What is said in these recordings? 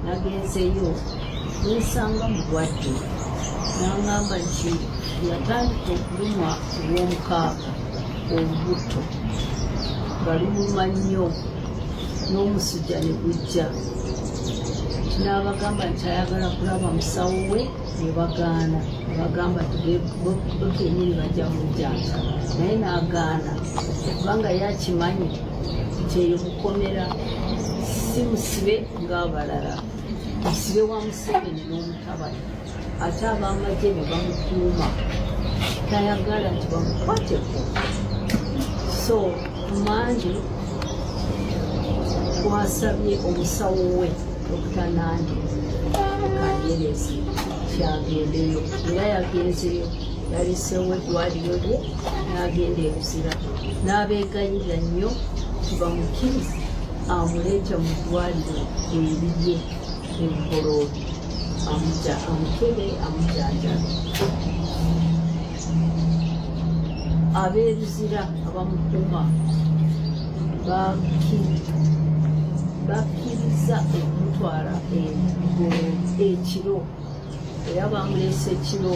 nagenzeyo nsanga mulwadde n'aŋŋamba nti yatandika okulumwa olw'omukaaga olubuto nga lumuluma nnyo n'omusujja ne gujja. N'abagamba nti ayagala kulaba musawo we ne bagaana, ne bagamba nti bo kennyini bajja mujjanja, naye n'agaana kubanga yakimanyi nti eyo mukomera si musibe ng'abalala, musibe wa Museveni n'omutabani, ate ab'amagye ne bamukuuma, tayagala nti bamukwateko. So Mandi twasabye omusawo we Dr. Nandi Kanyerezi kyagendeyo, era yagenzeyo, yaliseewo eddwaliro lye n'agenda e Buzira, n'abeegayirira nnyo tibamukiriza amuleeta mu ddwaliro erirye ebukoloobi amukebe amujanjabe. Ab'e Buzira abamukuuma bakkiriza okumutwala ekiro, era bamuleese ekiro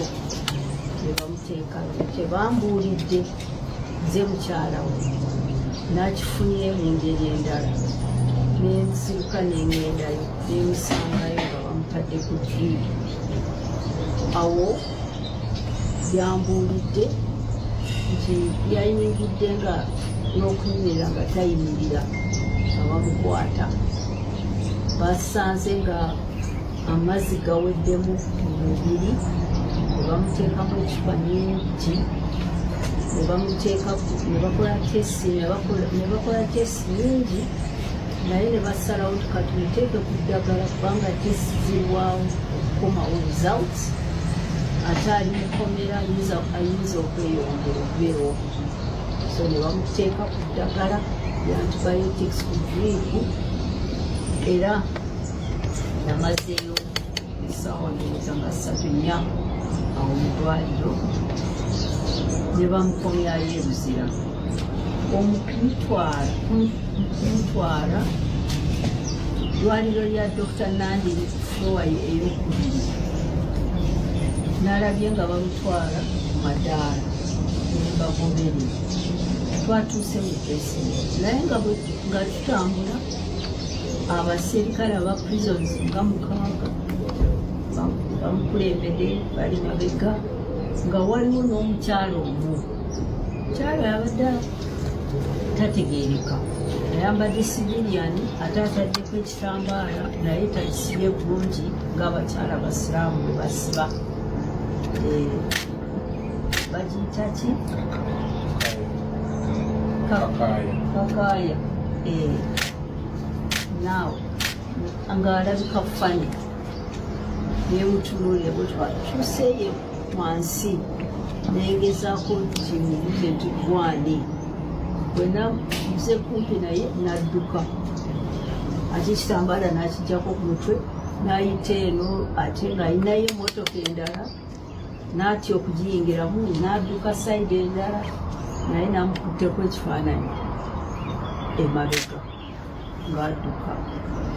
ne bamuteeka. Tebambuulidde nze mukyala we, n'akifunye mu ngeri endala, n'ensiruka n'engendayo n'emusangayo nga bamutadde ku ddiibi. Awo byambuulidde nti yayingidde nga n'okuyimirira nga tayimirira, nga bamukwata. Basanze nga amazzi gaweddemu mu mubiri, ne bamuteekamu ekifa nyingi, ne bakola tesi nyingi, naye ne basalawo tukatumuteeke ku ddagala kubanga tesi zirwawo okukomawo results, ate ali mukomera ayinza okweyongera okubeerawo. So ne bamuteeka ku ddagala lya antibiotics ku drip, era namazeeyo essaawa ndowooza nga 3-4 awo mu ddwaliro, ne bamukomyayo e Buzira. Okumutwala ddwaliro lya Dr. Nandi flowa ey'okubiri, n'alabye nga bamutwala ku madaala ne bagoberera. Twatuuse mu Besigye, naye nga tutambula, abaserikale aba prisons nga 6 bamukulembedde bali mabega, nga waliwo n'omukyalo omu. Mukyalo yabadde tategeereka, ayambadde civilian ate ataddeko ekitambaala, naye takisibye bulungi ng'abakyala basiraamu bwe basiba. Bagiyita ki? Kakaaya. Naawe ng'alabika fani, nemutunuulire bwe twatuuseeyo wansi, negezaako nti mubuze nti gwani. Bwe nabuze kumpi naye n'adduka, ate ekitambaala n'akiggyako ku mutwe, n'ayita eno, ate ng'ayinayo emmotoka endala, n'atya okugiyingiramu, n'adduka sayidi endala, naye n'amukutteko ekifaananyi emabega ng'adduka.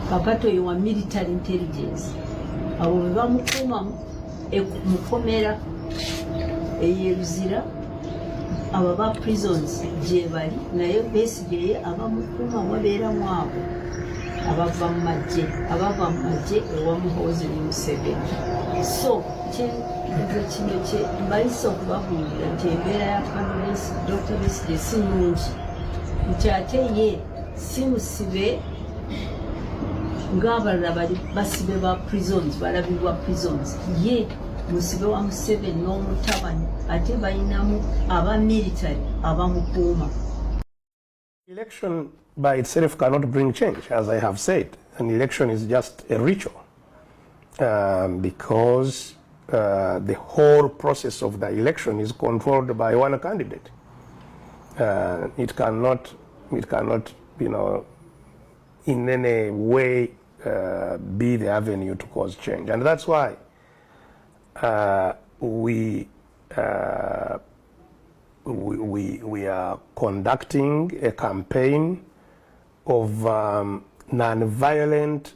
Kakati oyo wa military intelligence. Awo bwe bamukuuma mukomera ey'e Buzira, abo ba prisons gye bali, naye Besigye abamukuuma wabeeramu abo abava mu magye ewa Muhoozi ne Museveni. So ekyo kino kye mbalisa okubabuulira nti embeera ya Dr. Besigye si nnungi, nti ate ye si musibe ng'abalala basibe ba prisons, balabibwa prisons. Ye musibe wa Museveni n'omutabani, ate balinamu aba military abamukuuma. Election by itself cannot bring change, as I have said. An election is just a ritual because the whole process of the election is controlled by one candidate. It cannot, in any way be the avenue to cause change. And that's why we are conducting a campaign of non-violent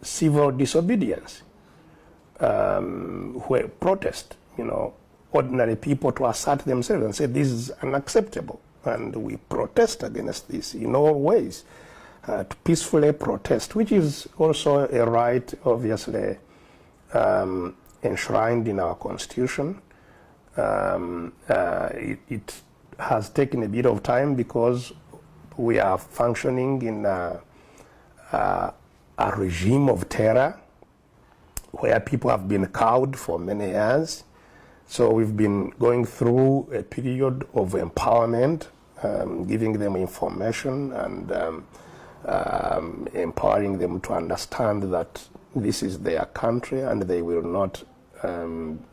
civil disobedience, where protest, ordinary people to assert themselves and say this is unacceptable, and we protest against this in all ways, to peacefully protest, which is also a right, obviously, enshrined in our constitution. It has taken a bit of time because we are functioning in a regime of terror where people have been cowed for many years. So we've been going through a period of empowerment, giving them information and empowering them to understand that this is their country and they will not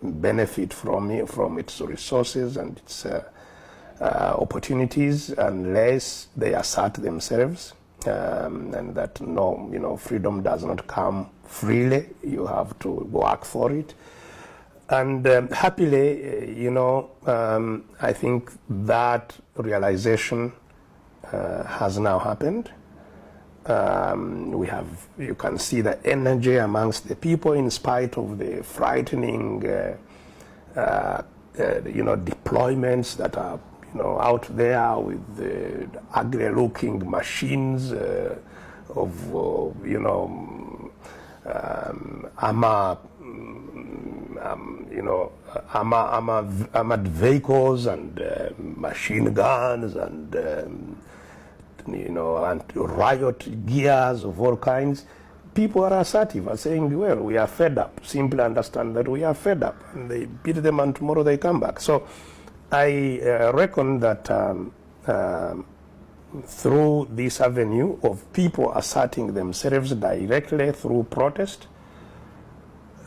benefit from its resources and its opportunities unless they assert themselves, and that freedom does not come freely. You have to work for it. And happily, I think that realization has now happened. You can see the energy amongst the people in spite of the frightening, deployments that are, out there with the ugly-looking machines of, armored vehicles and machine guns and and riot gears of all kinds. People are assertive, are saying, well, we are fed up. Simply understand that we are fed up. And they beat them and tomorrow they come back. So I reckon that through this avenue of people asserting themselves directly through protest,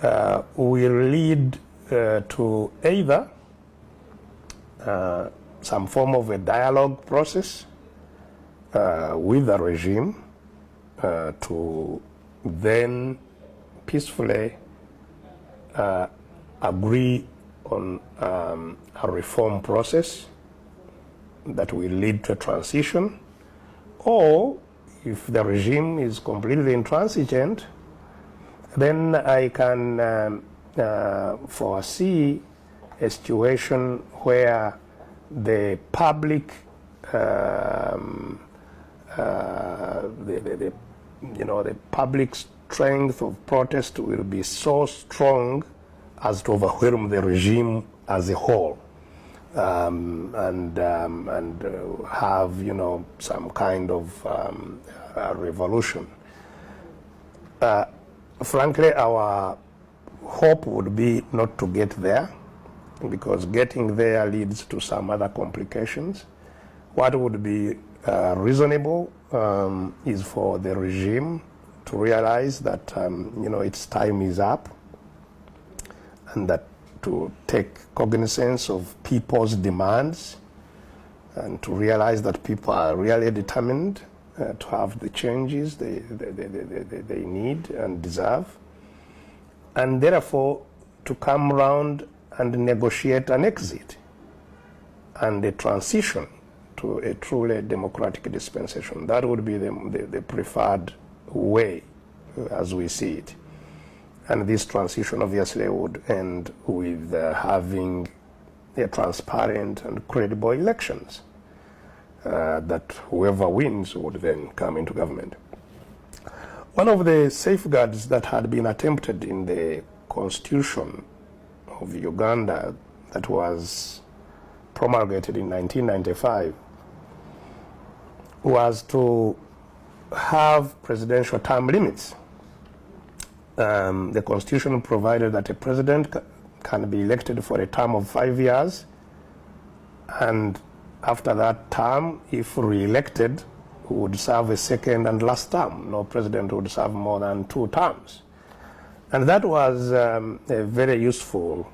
will lead to either some form of a dialogue process with the regime to then peacefully agree on a reform process that will lead to a transition, or if the regime is completely intransigent, then I can foresee a situation where the public the public strength of protest will be so strong as to overwhelm the regime as a whole, and have some kind of a revolution. Frankly, our hope would be not to get there, because getting there leads to some other complications. What would be reasonable is for the regime to realize that its time is up, and that to take cognizance of people's demands, and to realize that people are really determined to have the changes they need and deserve, and therefore to come around and negotiate an exit and a transition to a truly democratic dispensation. That would be the preferred way as we see it. And this transition obviously would end with having a transparent and credible elections that whoever wins would then come into government. One of the safeguards that had been attempted in the constitution of Uganda that was promulgated in 1995 was to have presidential term limits. The constitution provided that a president can be elected for a term of 5 years, and after that term, if re-elected, would serve a second and last term. No president would serve more than 2 terms. And that was a very useful